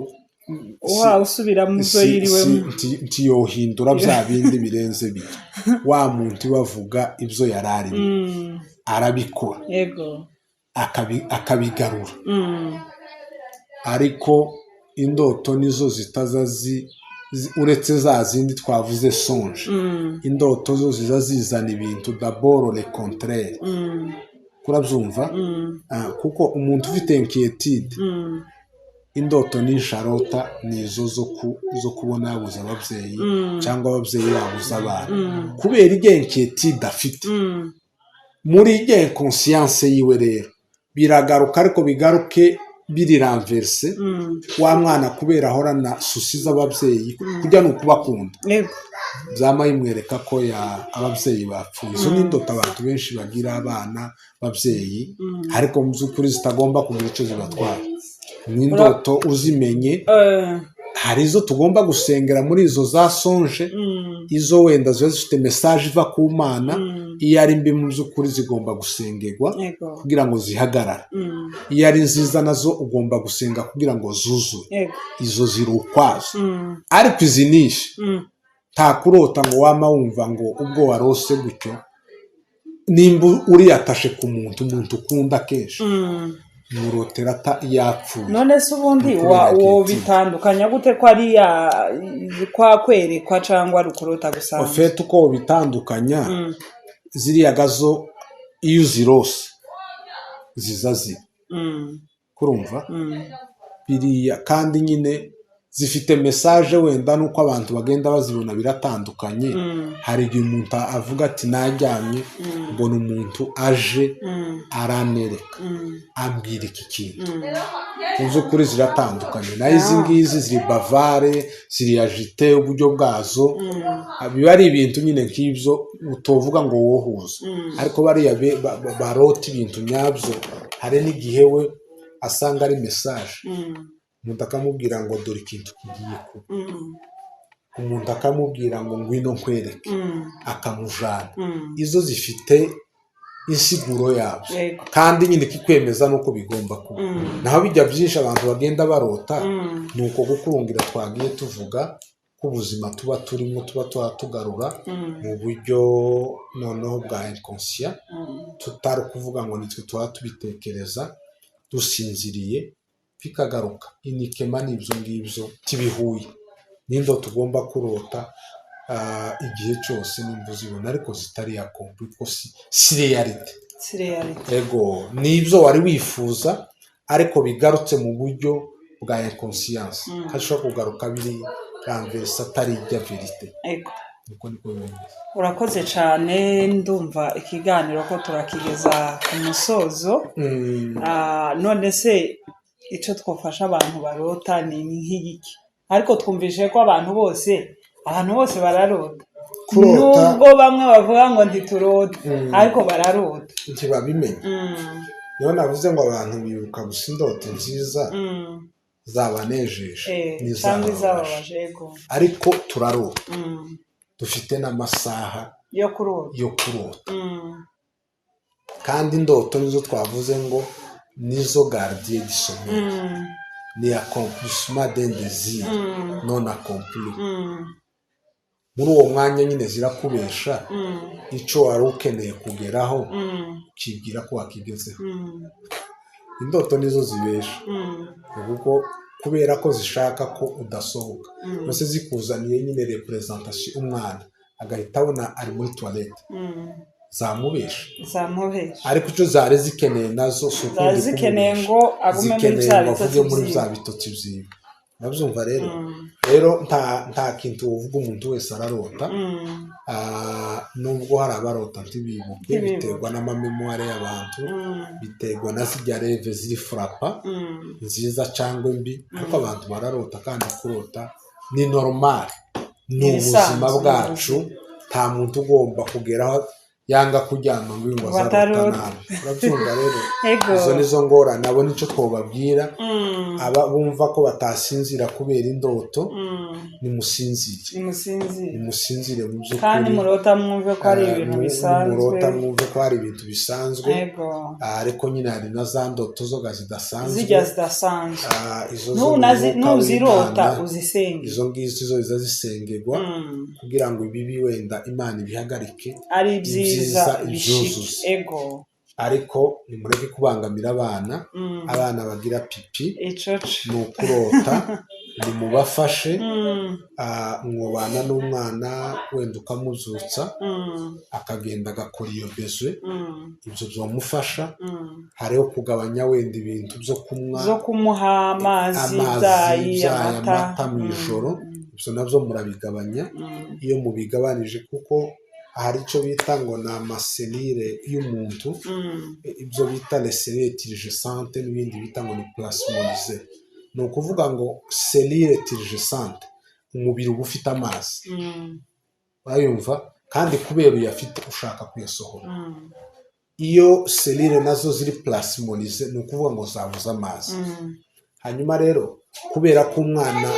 usubira mu byo yiriwemo ntiyohindura bya bindi birenze bito wa muntu bavuga ibyo yararimo arabikora akabigarura ariko indoto nizo zitaza uretse za zindi twavuze songe indoto zo ziza zizana ibintu d'abord le contraire kurabyumva kuko umuntu ufite inquiétude indoto n'isharota nizo zo kubona yabuze ababyeyi cyangwa ababyeyi babuze abana kubera ijya inquiétude afite muri ijya inconscience yiwe rero biragaruka ariko bigaruke biri renverse wa mwana kubera ahorana susi z'ababyeyi kujya no kubakunda byama yimwereka ko ababyeyi bapfuye izo ni indoto abantu benshi bagira abana babyeyi ariko mu by'ukuri zitagomba kugira icyo zibatwara ni indoto uzimenye hari izo tugomba gusengera muri izo za songe izo wenda ziba zifite message iva ku mana iyo ari mbi mu by'ukuri zigomba gusengerwa kugira ngo zihagarare iyo ari nziza nazo ugomba gusenga kugira ngo zuzure izo ziri ukwazo ariko izi nishe nta kurota ngo wama wumva ngo ubwo warose gutyo nimba uriyatashe ku muntu ukunda kenshi murotera yapfuye none se ubundi wo bitandukanya gute ko ari kwa kwerekwa cyangwa rukurota gusanzwe ofete uko bitandukanya ziriya gazo iyo uzirose ziza ziba kurumva biriya kandi nyine zifite message wenda nuko abantu bagenda bazibona biratandukanye hari igihe umuntu avuga ati najyamye mbona umuntu aje aranereka ambwira iki kintu uzo kuri ziratandukanye nayo izi ngizi ziri bavare ziri agite uburyo bwazo biba ari ibintu nyine nk'ibyo utovuga ngo wohuza ariko bariya barota ibintu nyabyo hari n'igihe we asanga ari message umuntu akamubwira ngo dore ikintu kigiye kuba umuntu akamubwira ngo ngwino nkwereke akamujana izo zifite insiguro yabyo kandi nyine kikwemeza nuko bigomba kuba naho bijya byinshi abantu bagenda barota nuko gukurungira twagiye tuvuga ko ubuzima tuba turimo tuba tugarura mu buryo noneho bwa inconscient tutari kuvuga ngo nitwe tuba tubitekereza dusinziriye bikagaruka inikema n'ibyo ngibyo tibihuye nindo tugomba kurota igihe cyose nimba uzibona ariko zitari yakombi ko si reality ego nibyo wari wifuza ariko bigarutse mu buryo bwa inconscience hashobora kugaruka biri renverse atari ijya verite nuko niko bimeze urakoze cyane ndumva ikiganiro ko turakigeza ku musozo none se icyo twafasha abantu barota ni nk'igiki ariko twumvise ko abantu bose bararota nubwo bamwe bavuga ngo ntiturota ariko bararota ntibabimenya niyo navuze ngo abantu bibuka gusa indoto nziza zabanejeje n'izababaje ariko turarota dufite n'amasaha yo kurota kandi indoto nizo twavuze ngo nizo gardien du sommeil, ni accomplissement d'un désir non accompli. Muri uwo mwanya nyine zirakubesha icyo wari ukeneye kugeraho ukibwira ko wakigezeho. Indoto nizo zibesha kuko kubera ko zishaka ko udasohoka, mbese zikuzaniye nyine representation, umwana agahita abona ari muri toilette, zamubesha, ariko icyo zari zikeneye nazo si ukundi zikeneye ngo agume muri bya bitotsi byiwe. Nabyumva rero nta kintu uvuga umuntu wese ararota, nubwo hari abarota ntibibuke, biterwa n'amamemware y'abantu, biterwa na zijya reve ziri frapa nziza cyangwa mbi, ariko abantu bararota, kandi kurota ni normal, ni ubuzima bwacu. Nta muntu ugomba kugeraho yanga kujyana ngo ngo azarota nabi. Urabyumva rero, izo nizo ngorane. Abo nicyo twababwira, aba bumva ko batasinzira kubera indoto, nimusinzire mu by'ukuri, kandi murota mwumve ko ari ibintu bisanzwe, murota mwumve ko ari ibintu bisanzwe. Ariko nyine hari na za ndoto zoga zidasanzwe, ntuzirota uzisenge. Izo ngizo zo ziza zisengerwa kugira ngo ibibi wenda Imana ibihagarike, ari byiza ibyuzuze. Ariko nimureke kubangamira abana bagira pipi, ni ukurota, nimubafashe. Mwubana n'umwana wenda ukamuzutsa akagenda agakora iyo bezwe, ibyo byamufasha. Hariho kugabanya wenda ibintu byo kunywa, zo kumuha amazi, amata mu ijoro, ibyo nabyo murabigabanya. Iyo mubigabanije, kuko hari icyo bita ngo ni amaselire y'umuntu, ibyo bita leselire tirigesante, n'ibindi bita ngo ni plasmonize. Ni ukuvuga ngo selire tirigesante, umubiri uba ufite amazi, urayumva, kandi kubera uyafite ushaka kuyasohora. Iyo selire nazo ziri plasmonize, ni ukuvuga ngo zabuze amazi. Hanyuma rero, kubera ko umwana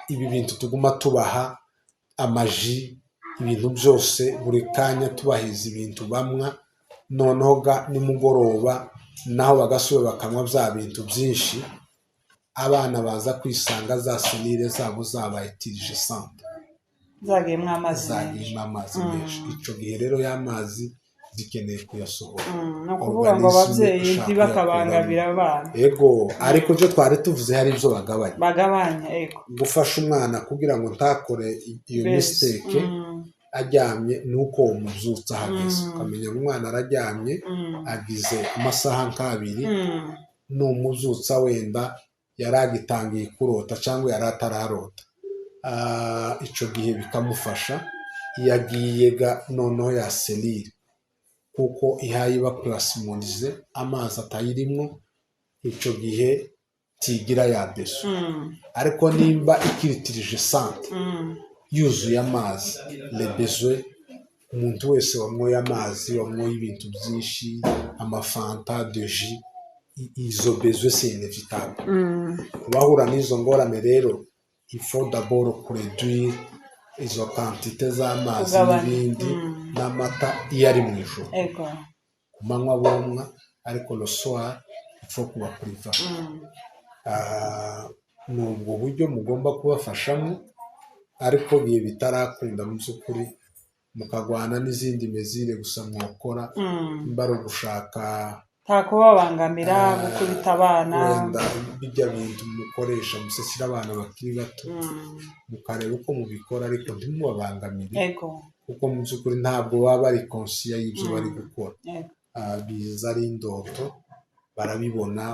ibi bintu tuguma tubaha amaji, ibintu byose buri kanya tubahiza ibintu bamwa, noneho nimugoroba naho bagasubira bakanywa bya bintu byinshi, abana baza kwisanga za selire zabo zabaye tirigesante, zagiyemo amazi menshi. Icyo gihe rero y'amazi zikeneye kuyasohora. Ni ukuvuga ngo ababyeyi ntibakabangamira abana. Ariko ibyo twari tuvuze hari ibyo bagabanya. Gufasha umwana kugira ngo ntakore iyo mistake aryamye, ni uko umubyutsa ahageze, ukamenya ngo umwana araryamye agize amasaha nk'abiri, n'umubyutsa wenda yari agitangiye kurota cyangwa yari atararota. Icyo gihe bikamufasha iyo agiye noneho ya selire, kuko ihaye iba plasmonize, amazi atayirimo, icyo gihe tigira ya beso. Ariko nimba ikiri tirigesante, yuzuye amazi, lebezwe, umuntu wese wanyoye amazi, wanyoye ibintu byinshi, amafanta, deji, izo bezwe c'est inevitable. Kubahura n'izo ngorane rero, il faut d'abord kureduire izo quantité z'amazi n'ibindi, n'amata iyo ari mu ijoro. Ku manywa bomwa, ariko le soir il faut kuba priva. Ni ubwo buryo mugomba kubafashamo, ariko bihe bitarakunda mu by'ukuri, mukagwana n'izindi mezire gusa mwakora, mbara gushaka nta kubabangamira, gukubita abana, wenda bijya bintu mukoresha musesira abana bakiri bato, mukareba uko mubikora, ariko ntimubabangamire, kuko mu by'ukuri ntabwo baba bari konsiya y'ibyo bari gukora. Biza ari indoto, barabibona,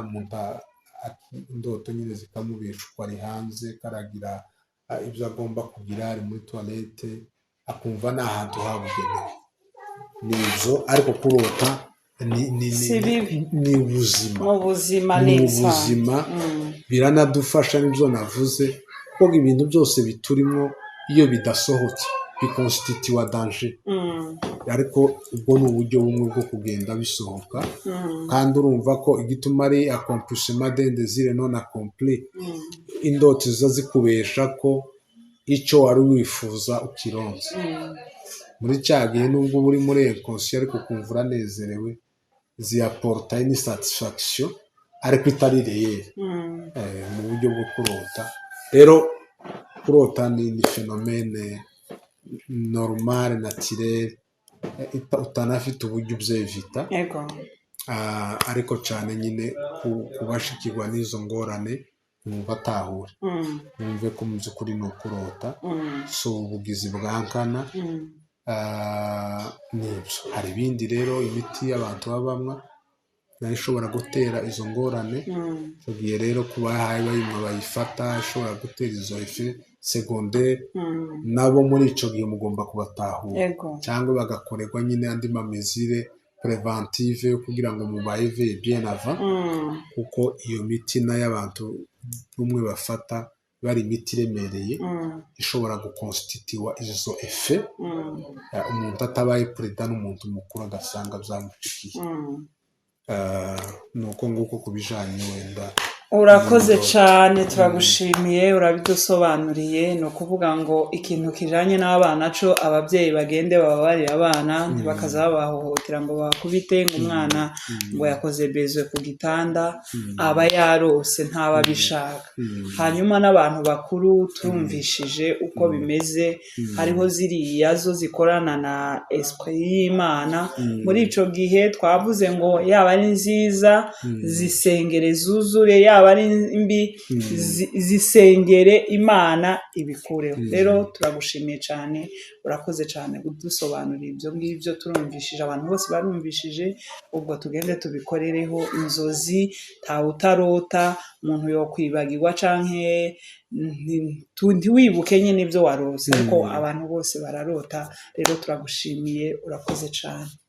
indoto nyine zikamubesha uko ari hanze, karagira ibyo agomba kugira, ari muri toilette, akumva ni ahantu habugenewe. Ni ibyo, ariko kurota ni ubuzima, biranadufasha. Nibyo navuze, kuko ibintu byose biturimo iyo bidasohotse bikonstituwa danger, ariko ubwo ni uburyo bumwe bwo kugenda bisohoka. kandi urumva ko igituma ari accomplissement d'un désir non accompli, indoto ziza zikubesha ko icyo wari wifuza ukironse muri cya gihe, nubwo uri muri inconscient ariko ukumva uranezerewe, ziyaporta une satisfaction ariko itari reyeri mu buryo bwo kurota. Rero kurota ni phenomene normal naturel utanafite uburyo ubyevita, ariko cyane nyine kubashikirwa n'izo ngorane batahure bumve ko mu by'ukuri ni ukurota, si ubugizi bwa nkana. Nibyo hari ibindi rero imiti y'abantu babamwa nayo ishobora gutera izo ngorane, icyo gihe rero kuba bayinywa bayifata ishobora gutera izo efe segondere, nabo muri icyo gihe mugomba kubatahura cyangwa bagakorerwa nyine andi mamezire preventive kugira ngo mubayeve bien avant, kuko iyo miti nayo abantu bumwe bafata bari imiti iremereye ishobora gukonstituwa izo efe umuntu atabaye preda n'umuntu mukuru agasanga byamucikiye. Nuko nguko kubijanye wenda. Urakoze cyane, turagushimiye, urabidusobanuriye. Ni ukuvuga ngo ikintu kijanye n'abana cyo ababyeyi bagende bababarira abana ntibakaza babahohotera ngo bakubite ngo umwana ngo yakoze bezwe ku gitanda aba yarose ntaba bishaka. Hanyuma n'abantu bakuru turumvishije uko bimeze, hariho ziriya zo zikorana na esprit y'Imana. Muri ico gihe twavuze ngo yaba ari nziza zisengere zuzure, ari mbi zisengere Imana ibikureho. Rero turagushimiye cyane, urakoze cyane kudusobanurira ibyo ngibyo. Turumvishije, abantu bose barumvishije, ubwo tugende tubikorereho. Inzozi ntawe utarota, umuntu yo kwibagirwa canke ntiwibuke nyine ibyo warose, ariko abantu bose bararota. Rero turagushimiye, urakoze cyane.